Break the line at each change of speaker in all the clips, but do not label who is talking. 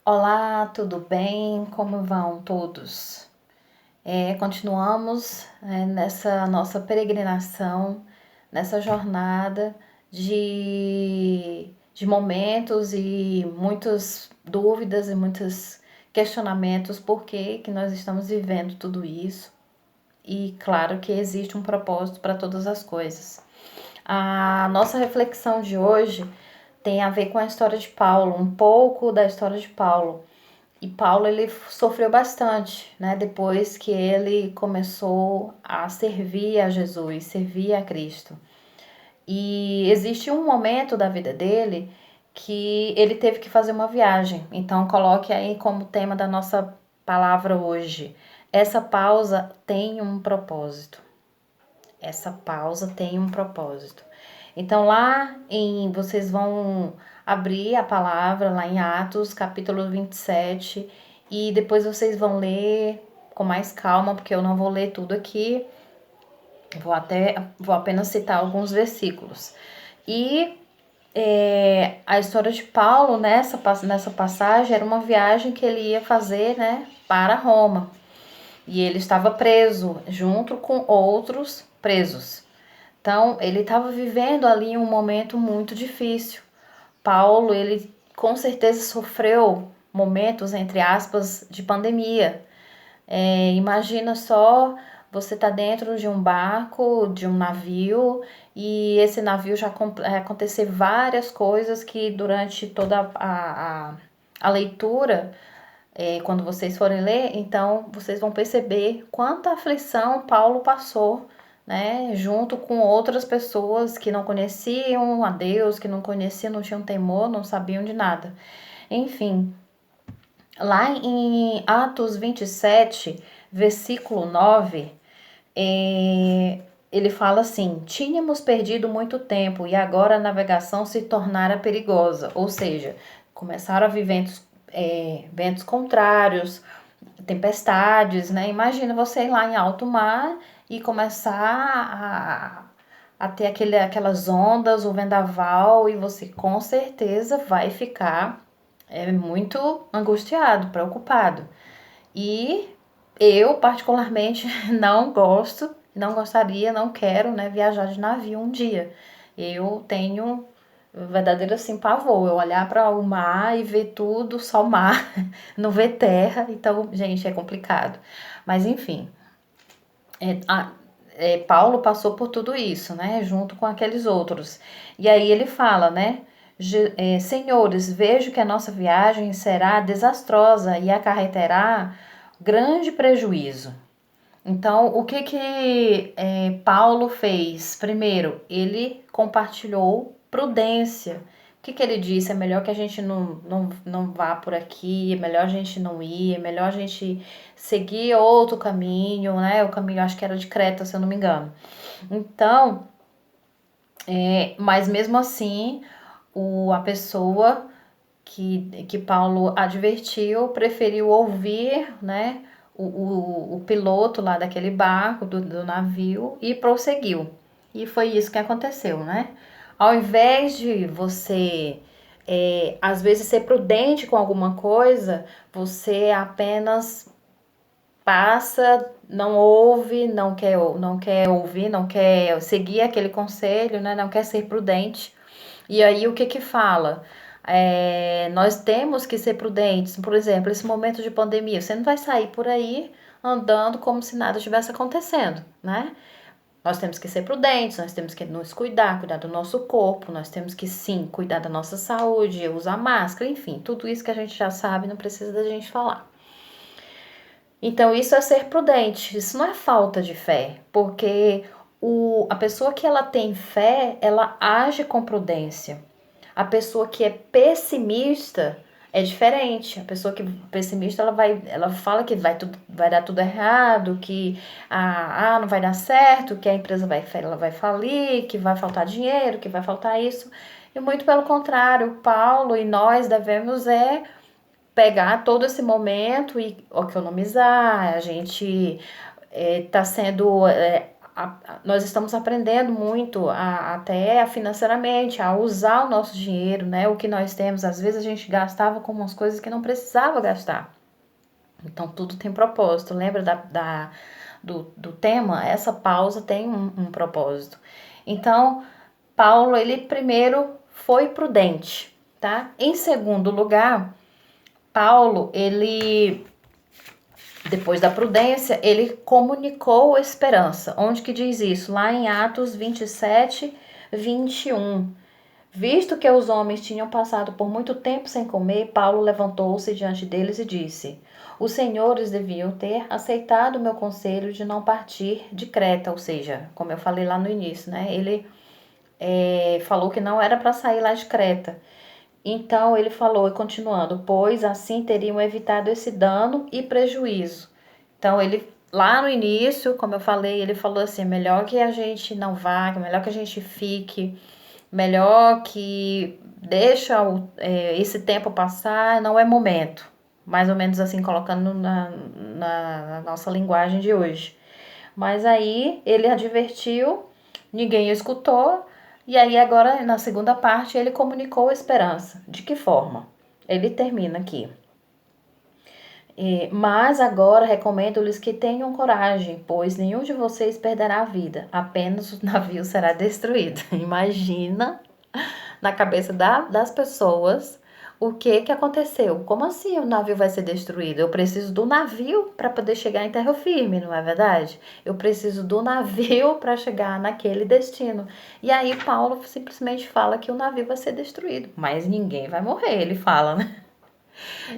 Olá, tudo bem? Como vão todos? Continuamos nessa nossa peregrinação, nessa jornada de momentos e muitas dúvidas e muitos questionamentos por que nós estamos vivendo tudo isso. E claro que existe um propósito para todas as coisas. A nossa reflexão de hoje tem a ver com a história de Paulo, um pouco da história de Paulo. E Paulo ele sofreu bastante, né? Depois que ele começou a servir a Jesus, servir a Cristo. E existe um momento da vida dele que ele teve que fazer uma viagem. Então coloque aí como tema da nossa palavra hoje. Essa pausa tem um propósito. Essa pausa tem um propósito. Então vocês vão abrir a palavra lá em Atos, capítulo 27, e depois vocês vão ler com mais calma, porque eu não vou ler tudo aqui. Vou apenas citar alguns versículos. E a história de Paulo nessa passagem era uma viagem que ele ia fazer, né, para Roma. E ele estava preso junto com outros presos. Então, ele estava vivendo ali um momento muito difícil. Paulo, ele com certeza sofreu momentos, entre aspas, de pandemia. Imagina só, você tá dentro de um barco, de um navio, e esse navio já acontecer várias coisas que durante toda a leitura, quando vocês forem ler, então vocês vão perceber quanta aflição Paulo passou, né, junto com outras pessoas que não conheciam a Deus, que não conheciam, não tinham temor, não sabiam de nada. Enfim, lá em Atos 27, versículo 9, ele fala assim: tínhamos perdido muito tempo e agora a navegação se tornara perigosa. Ou seja, começaram a vir ventos contrários, tempestades, né? Imagina você ir lá em alto mar e começar a ter aquelas ondas, o vendaval, e você com certeza vai ficar muito angustiado, preocupado. E eu, particularmente, não gostaria, não quero, né, viajar de navio um dia. Eu tenho verdadeiro assim pavor, eu olhar para o mar e ver tudo, só mar, não ver terra, então, gente, é complicado. Mas enfim, é, a- Paulo passou por tudo isso, né, junto com aqueles outros. E aí ele fala, né, senhores, vejo que a nossa viagem será desastrosa e acarreterá grande prejuízo. Então, o que Paulo fez? Primeiro, ele compartilhou prudência. O que ele disse? É melhor que a gente não vá por aqui, é melhor a gente não ir, é melhor a gente seguir outro caminho, né? O caminho, acho que era de Creta, se eu não me engano. Então, mas mesmo assim, a pessoa que Paulo advertiu, preferiu ouvir, né, o piloto lá daquele barco, do navio, e prosseguiu. E foi isso que aconteceu, né? Ao invés de você, às vezes, ser prudente com alguma coisa, você apenas passa, não ouve, não quer ouvir, não quer seguir aquele conselho, né? Não quer ser prudente. E aí o que fala? Nós temos que ser prudentes. Por exemplo, esse momento de pandemia, você não vai sair por aí andando como se nada estivesse acontecendo, né? Nós temos que ser prudentes, nós temos que nos cuidar, cuidar do nosso corpo, nós temos que sim cuidar da nossa saúde, usar máscara, enfim, tudo isso que a gente já sabe, não precisa da gente falar. Então, isso é ser prudente, isso não é falta de fé, porque a pessoa que ela tem fé, ela age com prudência. A pessoa que é pessimista é diferente. A pessoa que é pessimista, ela fala que vai dar tudo errado, que não vai dar certo, que a empresa ela vai falir, que vai faltar dinheiro, que vai faltar isso. E muito pelo contrário, Paulo e nós devemos pegar todo esse momento e economizar. A gente está sendo nós estamos aprendendo muito até financeiramente, a usar o nosso dinheiro, né? O que nós temos, às vezes a gente gastava com umas coisas que não precisava gastar. Então, tudo tem propósito. Lembra do tema? Essa pausa tem um propósito. Então, Paulo, ele primeiro foi prudente, tá? Em segundo lugar, Paulo, ele, depois da prudência, ele comunicou esperança. Onde que diz isso? Lá em Atos 27, 21. Visto que os homens tinham passado por muito tempo sem comer, Paulo levantou-se diante deles e disse: os senhores deviam ter aceitado o meu conselho de não partir de Creta, ou seja, como eu falei lá no início, né? Ele falou que não era para sair lá de Creta. Então ele falou, e continuando, pois assim teriam evitado esse dano e prejuízo. Então ele, lá no início, como eu falei, ele falou assim: melhor que a gente não vá, melhor que a gente fique, melhor que deixa esse tempo passar, não é momento. Mais ou menos assim, colocando na nossa linguagem de hoje. Mas aí ele advertiu, ninguém escutou, e aí agora na segunda parte ele comunicou a esperança. De que forma? Ele termina aqui. Mas agora recomendo-lhes que tenham coragem, pois nenhum de vocês perderá a vida, apenas o navio será destruído. Imagina na cabeça das pessoas o que aconteceu. Como assim o navio vai ser destruído? Eu preciso do navio para poder chegar em terra firme, não é verdade? Eu preciso do navio para chegar naquele destino. E aí Paulo simplesmente fala que o navio vai ser destruído, mas ninguém vai morrer, ele fala, né?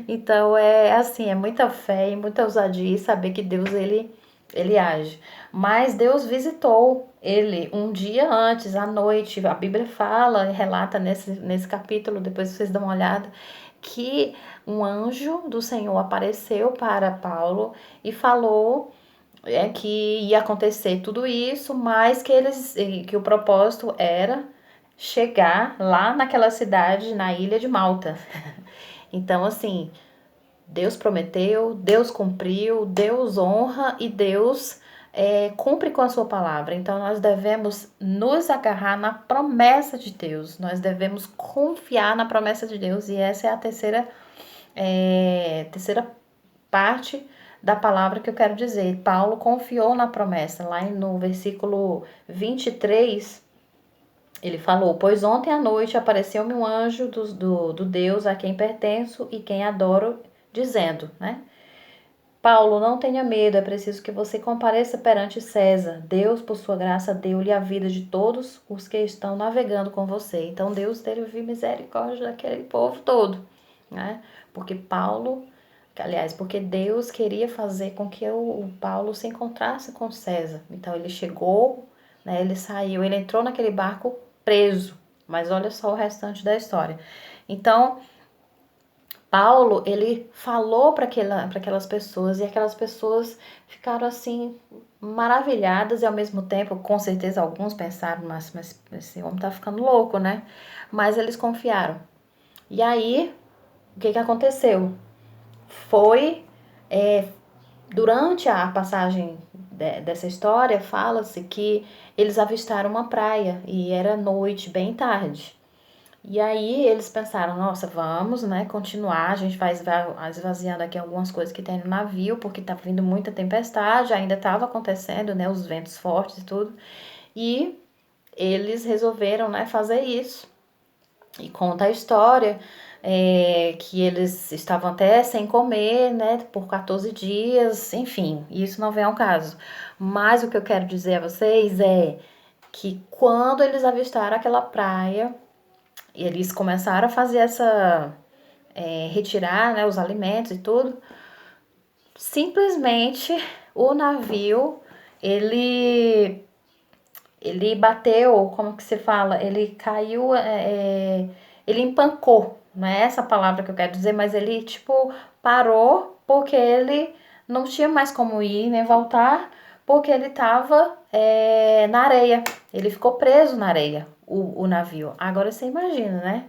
Então é assim, é muita fé e muita ousadia e saber que Deus ele age. Mas Deus visitou ele um dia antes, à noite. A Bíblia fala e relata nesse capítulo, depois vocês dão uma olhada, que um anjo do Senhor apareceu para Paulo e falou que ia acontecer tudo isso, mas que o propósito era chegar lá naquela cidade, na ilha de Malta. Então, assim, Deus prometeu, Deus cumpriu, Deus honra e Deus cumpre com a sua palavra. Então nós devemos nos agarrar na promessa de Deus, nós devemos confiar na promessa de Deus, e essa é a terceira parte da palavra que eu quero dizer. Paulo confiou na promessa. Lá no versículo 23, ele falou: pois ontem à noite apareceu-me um anjo do Deus a quem pertenço e quem adoro, dizendo, né? Paulo, não tenha medo, é preciso que você compareça perante César. Deus, por sua graça, deu-lhe a vida de todos os que estão navegando com você. Então Deus teve misericórdia daquele povo todo, né? Porque porque Deus queria fazer com que o Paulo se encontrasse com César. Então ele chegou, né? Ele saiu, ele entrou naquele barco preso. Mas olha só o restante da história. Então Paulo, ele falou para aquelas pessoas, e aquelas pessoas ficaram assim maravilhadas, e ao mesmo tempo, com certeza alguns pensaram, mas esse homem tá ficando louco, né? Mas eles confiaram. E aí, o que aconteceu? Foi durante a passagem dessa história, fala-se que eles avistaram uma praia e era noite, bem tarde. E aí eles pensaram, nossa, vamos, né, continuar, a gente vai esvaziando aqui algumas coisas que tem no navio, porque tá vindo muita tempestade, ainda estava acontecendo, né, os ventos fortes e tudo. E eles resolveram, né, fazer isso. E conta a história que eles estavam até sem comer, né, por 14 dias, enfim, isso não vem ao caso. Mas o que eu quero dizer a vocês é que quando eles avistaram aquela praia, eles começaram a fazer retirar, né, os alimentos e tudo. Simplesmente o navio, ele bateu, como que se fala? Ele caiu, ele empancou, não é essa palavra que eu quero dizer, mas ele, tipo, parou porque ele não tinha mais como ir nem voltar, porque ele tava na areia. Ele ficou preso na areia, o navio. Agora você imagina, né?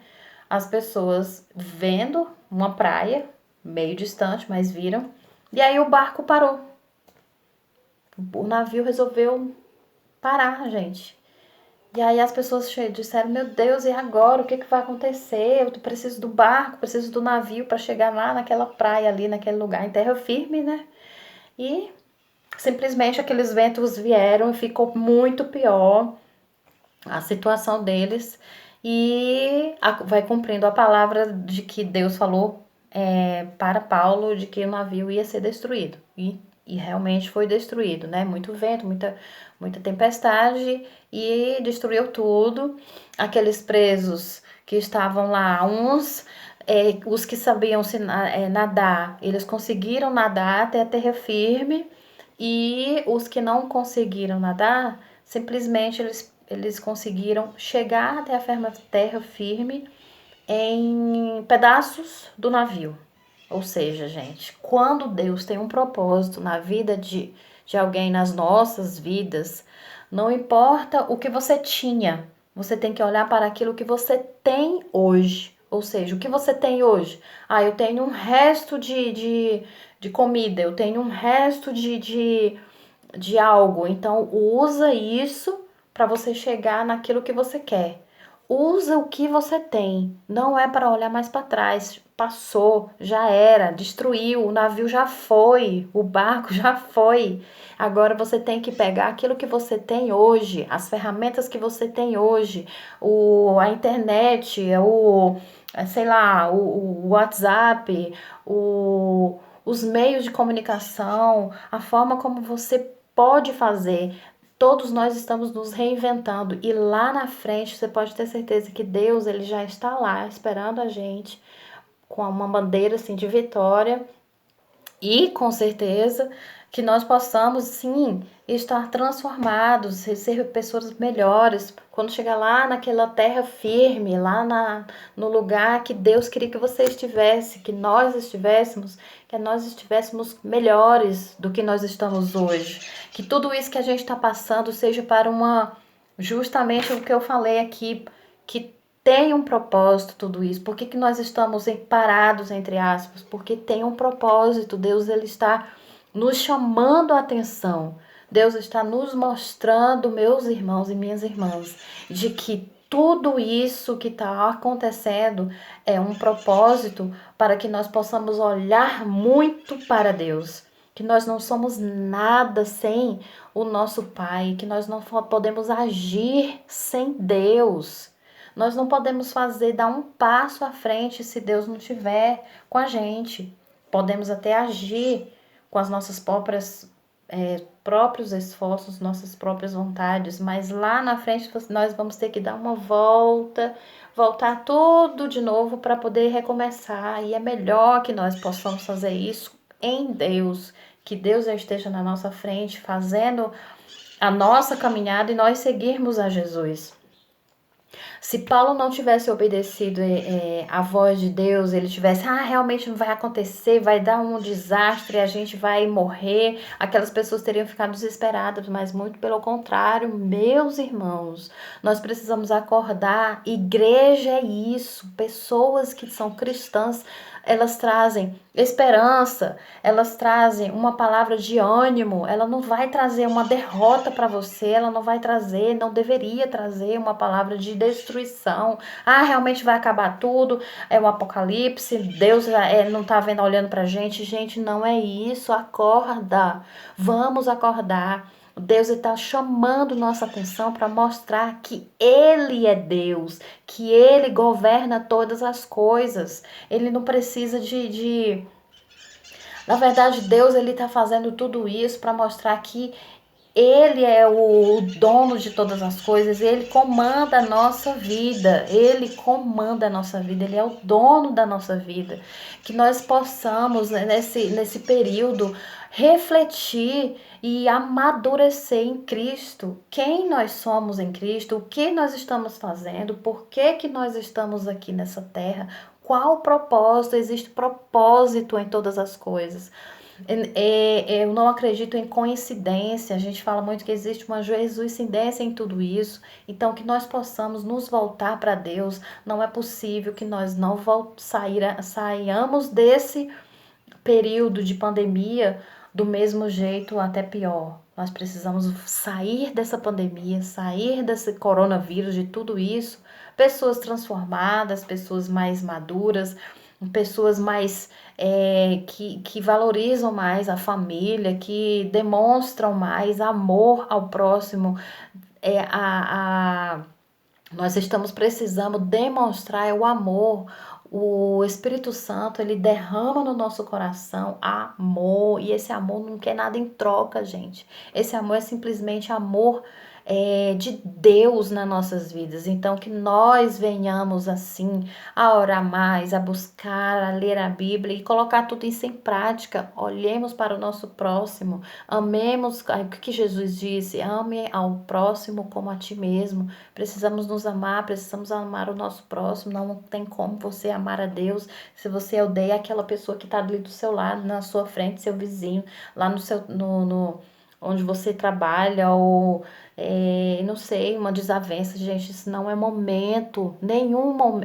As pessoas vendo uma praia, meio distante, mas viram. E aí o barco parou. O navio resolveu parar, gente. E aí as pessoas disseram, meu Deus, e agora? O que vai acontecer? Eu preciso do barco, preciso do navio para chegar lá naquela praia ali, naquele lugar em terra firme, né? E simplesmente aqueles ventos vieram e ficou muito pior a situação deles. E vai cumprindo a palavra de que Deus falou para Paulo de que o navio ia ser destruído. E realmente foi destruído, né? Muito vento, muita tempestade e destruiu tudo. Aqueles presos que estavam lá, os que sabiam nadar, eles conseguiram nadar até a terra firme, e os que não conseguiram nadar, simplesmente eles conseguiram chegar até a terra firme em pedaços do navio. Ou seja, gente, quando Deus tem um propósito na vida de alguém, nas nossas vidas, não importa o que você tinha, você tem que olhar para aquilo que você tem hoje. Ou seja, o que você tem hoje? Ah, eu tenho um resto de comida, eu tenho um resto de algo. Então, usa isso para você chegar naquilo que você quer. Usa o que você tem. Não é para olhar mais para trás. Passou, já era, destruiu, o navio já foi, o barco já foi. Agora você tem que pegar aquilo que você tem hoje, as ferramentas que você tem hoje, a internet, sei lá, o WhatsApp, os meios de comunicação, a forma como você pode fazer. Todos nós estamos nos reinventando, e lá na frente você pode ter certeza que Deus, ele já está lá esperando a gente com uma bandeira assim de vitória, e com certeza que nós possamos sim estar transformados, ser pessoas melhores quando chegar lá naquela terra firme, no lugar que Deus queria que você estivesse, que nós estivéssemos melhores do que nós estamos hoje. Que tudo isso que a gente está passando seja para justamente o que eu falei aqui, que tem um propósito tudo isso. Por que nós estamos parados, entre aspas? Porque tem um propósito. Deus, ele está nos chamando a atenção. Deus está nos mostrando, meus irmãos e minhas irmãs, de que tudo isso que está acontecendo é um propósito para que nós possamos olhar muito para Deus. Que nós não somos nada sem o nosso Pai, que nós não podemos agir sem Deus. Nós não podemos dar um passo à frente se Deus não estiver com a gente. Podemos até agir com as nossas próprios esforços, nossas próprias vontades, mas lá na frente nós vamos ter que dar uma voltar tudo de novo para poder recomeçar. E é melhor que nós possamos fazer isso em Deus, que Deus já esteja na nossa frente, fazendo a nossa caminhada e nós seguirmos a Jesus. Se Paulo não tivesse obedecido a voz de Deus, ele tivesse, realmente não vai acontecer, vai dar um desastre, a gente vai morrer, aquelas pessoas teriam ficado desesperadas, mas muito pelo contrário, meus irmãos, nós precisamos acordar. Igreja é isso, pessoas que são cristãs, elas trazem esperança, elas trazem uma palavra de ânimo, ela não vai trazer uma derrota para você, ela não vai trazer, não deveria trazer uma palavra de destruição. Realmente vai acabar tudo, é um apocalipse, Deus não tá vendo, olhando pra gente. Gente, não é isso, acorda, vamos acordar. Deus está chamando nossa atenção para mostrar que Ele é Deus, que Ele governa todas as coisas. Ele não precisa Na verdade, Deus, ele está fazendo tudo isso para mostrar que Ele é o dono de todas as coisas, Ele comanda a nossa vida, Ele comanda a nossa vida, Ele é o dono da nossa vida. Que nós possamos, nesse período, refletir e amadurecer em Cristo. Quem nós somos em Cristo, o que nós estamos fazendo, por que nós estamos aqui nessa terra, qual o propósito, existe propósito em todas as coisas. Eu não acredito em coincidência, a gente fala muito que existe uma jesuicindência em tudo isso, então que nós possamos nos voltar para Deus. Não é possível que nós não saiamos desse período de pandemia do mesmo jeito, até pior. Nós precisamos sair dessa pandemia, sair desse coronavírus, de tudo isso. Pessoas transformadas, pessoas mais maduras, pessoas mais que valorizam mais a família, que demonstram mais amor ao próximo. Nós estamos precisando demonstrar o amor. O Espírito Santo, ele derrama no nosso coração amor, e esse amor não quer nada em troca, gente. Esse amor é simplesmente amor de Deus nas nossas vidas. Então, que nós venhamos assim a orar mais, a buscar, a ler a Bíblia e colocar tudo isso em prática. Olhemos para o nosso próximo, amemos o que Jesus disse: ame ao próximo como a ti mesmo. Precisamos nos amar, precisamos amar o nosso próximo. Não tem como você amar a Deus se você odeia aquela pessoa que está ali do seu lado, na sua frente, seu vizinho, lá onde você trabalha, ou não sei, uma desavença. Gente, isso não é momento,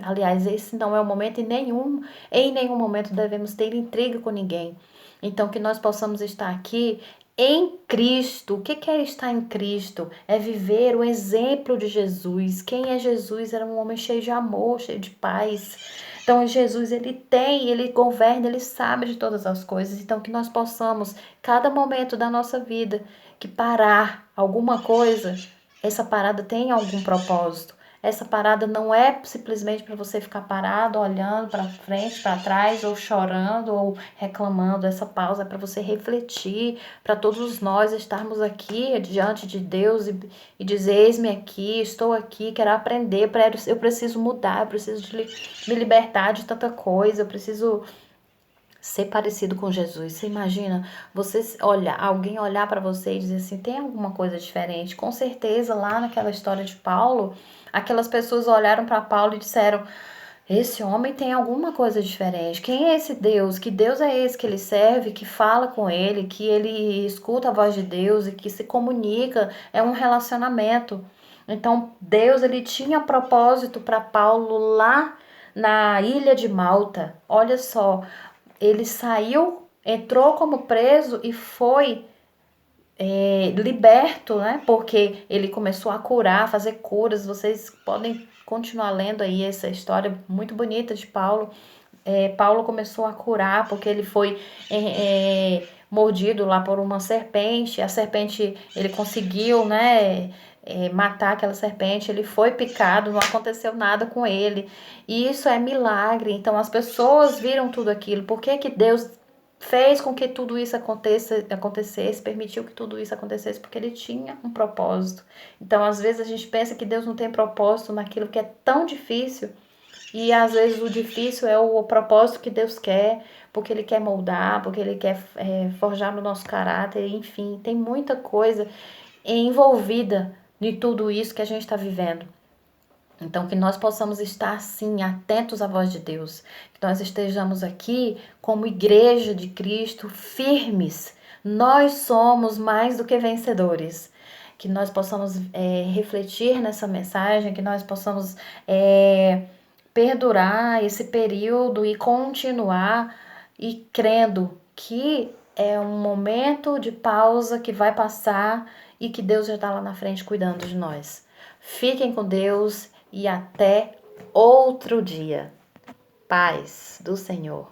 aliás, esse não é o momento em nenhum momento devemos ter intriga com ninguém. Então, que nós possamos estar aqui em Cristo. O que é estar em Cristo? É viver o exemplo de Jesus. Quem é Jesus? Era um homem cheio de amor, cheio de paz. Então, Jesus, ele governa, ele sabe de todas as coisas. Então, que nós possamos, cada momento da nossa vida, que parar alguma coisa, essa parada tem algum propósito. Essa parada não é simplesmente para você ficar parado, olhando para frente, para trás, ou chorando, ou reclamando. Essa pausa é para você refletir, para todos nós estarmos aqui diante de Deus e dizer: eis-me aqui, estou aqui, quero aprender, eu preciso mudar, eu preciso me libertar de tanta coisa, eu preciso ser parecido com Jesus. Você imagina alguém olhar para você e dizer assim: tem alguma coisa diferente? Com certeza, lá naquela história de Paulo, aquelas pessoas olharam para Paulo e disseram: esse homem tem alguma coisa diferente. Quem é esse Deus? Que Deus é esse que ele serve, que fala com ele, que ele escuta a voz de Deus e que se comunica? É um relacionamento. Então, Deus, ele tinha propósito para Paulo lá na ilha de Malta. Olha só, ele saiu, entrou como preso e foi liberto, né? Porque ele começou a curar, a fazer curas. Vocês podem continuar lendo aí essa história muito bonita de Paulo. Paulo começou a curar porque ele foi mordido lá por uma serpente. A serpente, ele conseguiu, né, matar aquela serpente. Ele foi picado, não aconteceu nada com ele. E isso é milagre. Então as pessoas viram tudo aquilo. Por que que Deus fez com que tudo isso acontecesse, permitiu que tudo isso acontecesse? Porque ele tinha um propósito. Então, às vezes, a gente pensa que Deus não tem propósito naquilo que é tão difícil, e às vezes o difícil é o propósito que Deus quer, porque ele quer moldar, porque ele quer forjar no nosso caráter, enfim, tem muita coisa envolvida em tudo isso que a gente está vivendo. Então, que nós possamos estar, sim, atentos à voz de Deus. Que nós estejamos aqui como igreja de Cristo, firmes. Nós somos mais do que vencedores. Que nós possamos refletir nessa mensagem, que nós possamos perdurar esse período e continuar e crendo que é um momento de pausa que vai passar e que Deus já está lá na frente cuidando de nós. Fiquem com Deus e até outro dia. Paz do Senhor.